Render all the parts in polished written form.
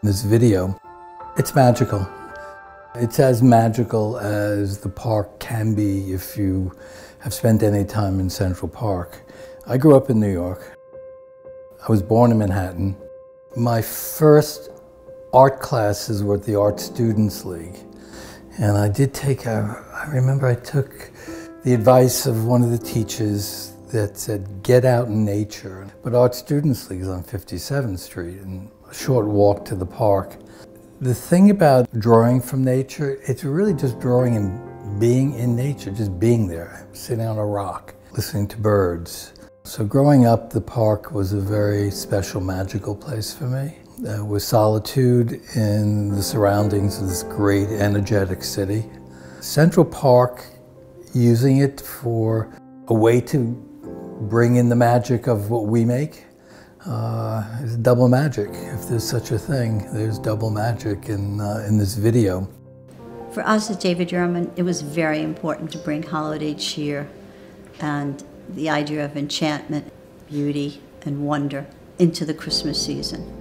This video, it's magical. It's as magical as the park can be if you have spent any time in Central Park. I grew up in New York. I was born in Manhattan. My first art classes were at the Art Students League. And I remember I took the advice of one of the teachers that said, get out in nature. But Art Students League is on 57th Street and a short walk to the park. The thing about drawing from nature, it's really just drawing and being in nature, just being there, sitting on a rock, listening to birds. So growing up, the park was a very special, magical place for me. With solitude in the surroundings of this great, energetic city. Central Park, using it for a way to bring in the magic of what we make, is double magic. If there's such a thing, there's double magic in this video. For us at David Yurman, it was very important to bring holiday cheer and the idea of enchantment, beauty, and wonder into the Christmas season.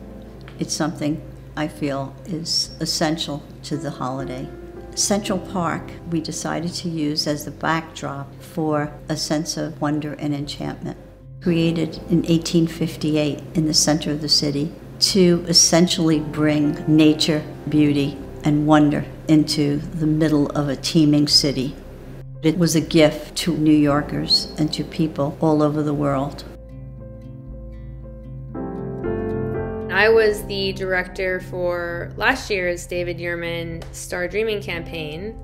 It's something I feel is essential to the holiday. Central Park, we decided to use as the backdrop for a sense of wonder and enchantment. Created in 1858 in the center of the city to essentially bring nature, beauty, and wonder into the middle of a teeming city. It was a gift to New Yorkers and to people all over the world. I was the director for last year's David Yurman Star Dreaming campaign,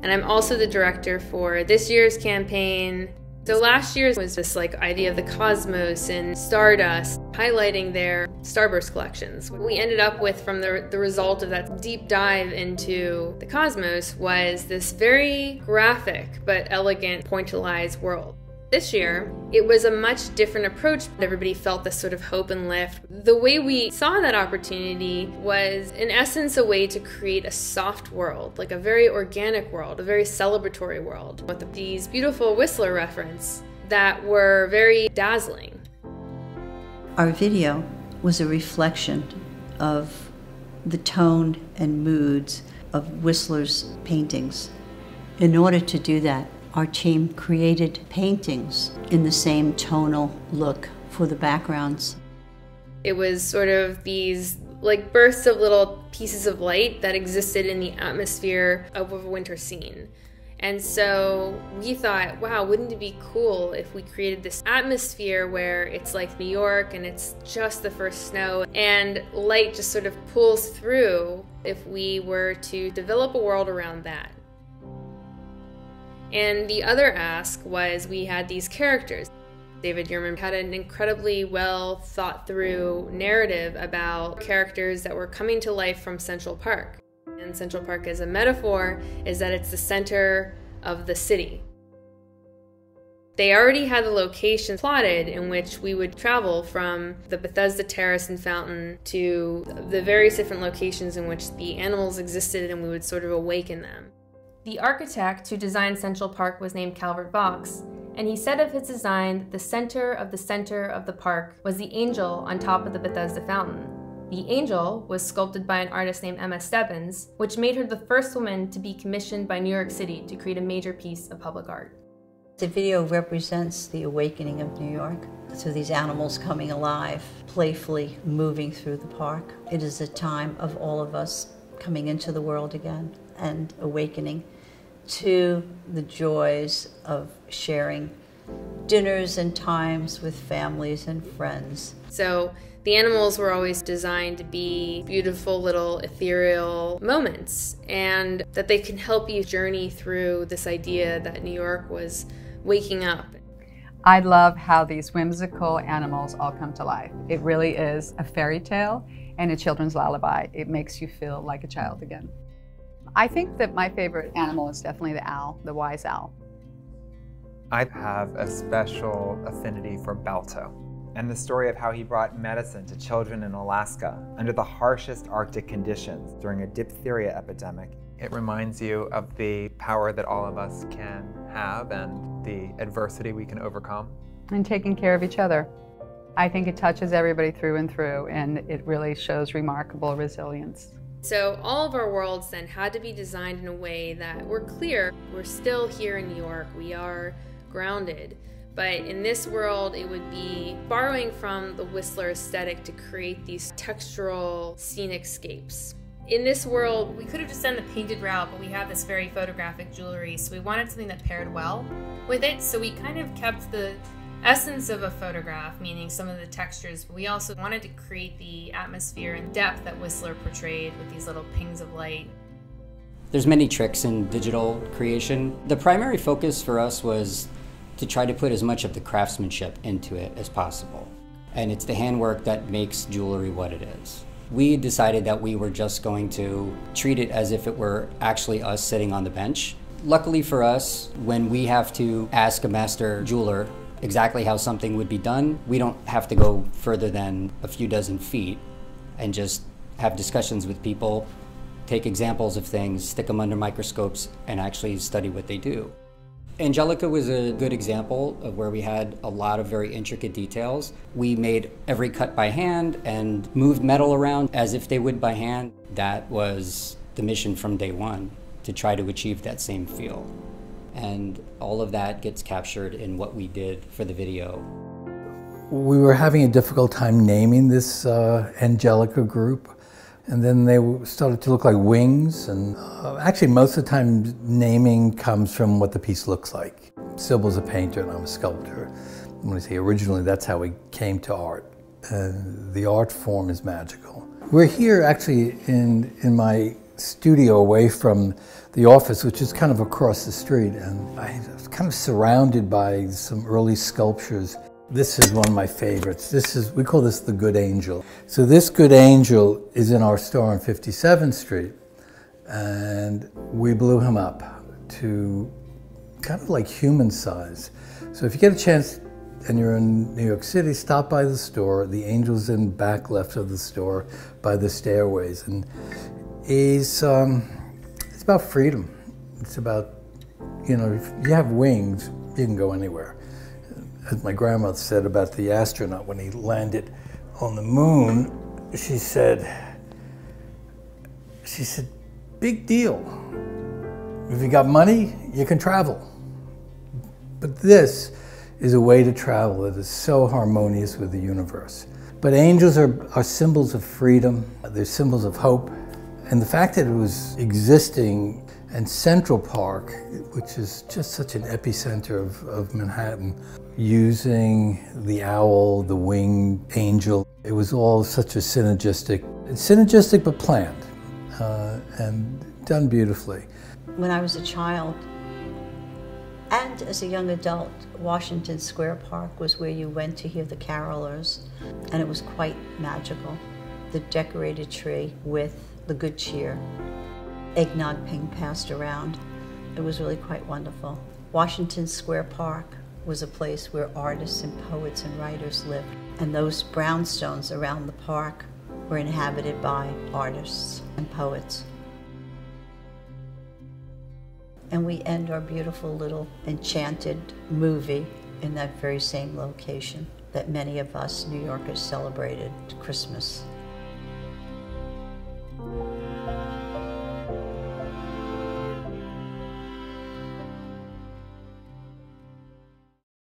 and I'm also the director for this year's campaign. So last year's was this idea of the cosmos and stardust, highlighting their starburst collections. What we ended up with from the result of that deep dive into the cosmos was this very graphic but elegant pointillized world. This year, it was a much different approach. Everybody felt this sort of hope and lift. The way we saw that opportunity was, in essence, a way to create a soft world, like a very organic world, a very celebratory world, with these beautiful Whistler references that were very dazzling. Our video was a reflection of the tone and moods of Whistler's paintings. In order to do that, our team created paintings in the same tonal look for the backgrounds. It was sort of these bursts of little pieces of light that existed in the atmosphere of a winter scene. And so we thought, wow, wouldn't it be cool if we created this atmosphere where it's like New York and it's just the first snow and light just sort of pulls through if we were to develop a world around that. And the other ask was we had these characters. David Yurman had an incredibly well thought through narrative about characters that were coming to life from Central Park. And Central Park as a metaphor is that it's the center of the city. They already had the location plotted in which we would travel from the Bethesda Terrace and Fountain to the various different locations in which the animals existed, and we would sort of awaken them. The architect who designed Central Park was named Calvert Vaux, and he said of his design, the center of the park was the angel on top of the Bethesda fountain. The angel was sculpted by an artist named Emma Stebbins, which made her the first woman to be commissioned by New York City to create a major piece of public art. The video represents the awakening of New York through these animals coming alive, playfully moving through the park. It is a time of all of us coming into the world again and awakening to the joys of sharing dinners and times with families and friends. So the animals were always designed to be beautiful little ethereal moments, and that they can help you journey through this idea that New York was waking up. I love how these whimsical animals all come to life. It really is a fairy tale and a children's lullaby. It makes you feel like a child again. I think that my favorite animal is definitely the owl, the wise owl. I have a special affinity for Balto and the story of how he brought medicine to children in Alaska under the harshest Arctic conditions during a diphtheria epidemic. It reminds you of the power that all of us can have and the adversity we can overcome. And taking care of each other. I think it touches everybody through and through, and it really shows remarkable resilience. So all of our worlds then had to be designed in a way that we're clear. We're still here in New York. We are grounded. But in this world, it would be borrowing from the Whistler aesthetic to create these textural scenic scapes. In this world, we could have just done the painted route, but we have this very photographic jewelry, so we wanted something that paired well with it. So we kind of kept the essence of a photograph, meaning some of the textures, but we also wanted to create the atmosphere and depth that Whistler portrayed with these little pings of light. There's many tricks in digital creation. The primary focus for us was to try to put as much of the craftsmanship into it as possible. And it's the handwork that makes jewelry what it is. We decided that we were just going to treat it as if it were actually us sitting on the bench. Luckily for us, when we have to ask a master jeweler exactly how something would be done, we don't have to go further than a few dozen feet and just have discussions with people, take examples of things, stick them under microscopes, and actually study what they do. Angelica was a good example of where we had a lot of very intricate details. We made every cut by hand and moved metal around as if they would by hand. That was the mission from day one, to try to achieve that same feel. And all of that gets captured in what we did for the video. We were having a difficult time naming this Angelica group. And then they started to look like wings, and actually most of the time naming comes from what the piece looks like. Sybil's a painter and I'm a sculptor. When I say originally, that's how we came to art. The art form is magical. We're here actually in my studio away from the office, which is kind of across the street, and I was kind of surrounded by some early sculptures. This is one of my favorites. We call this the Good Angel. So this Good Angel is in our store on 57th Street, and we blew him up to kind of like human size. So if you get a chance and you're in New York City, stop by the store. The Angel's in back left of the store by the stairways, and it's about freedom. It's about, you know, if you have wings, you can go anywhere. As my grandmother said about the astronaut when he landed on the moon, she said, big deal. If you got money, you can travel. But this is a way to travel that is so harmonious with the universe. But angels are symbols of freedom. They're symbols of hope. And the fact that it was existing in Central Park, which is just such an epicenter of Manhattan, using the owl, the winged angel, it was all such a synergistic but planned and done beautifully. When I was a child and as a young adult, Washington Square Park was where you went to hear the carolers, and it was quite magical. The decorated tree with the good cheer, eggnog being passed around. It was really quite wonderful. Washington Square Park was a place where artists and poets and writers lived, and those brownstones around the park were inhabited by artists and poets. And we end our beautiful little enchanted movie in that very same location that many of us New Yorkers celebrated Christmas.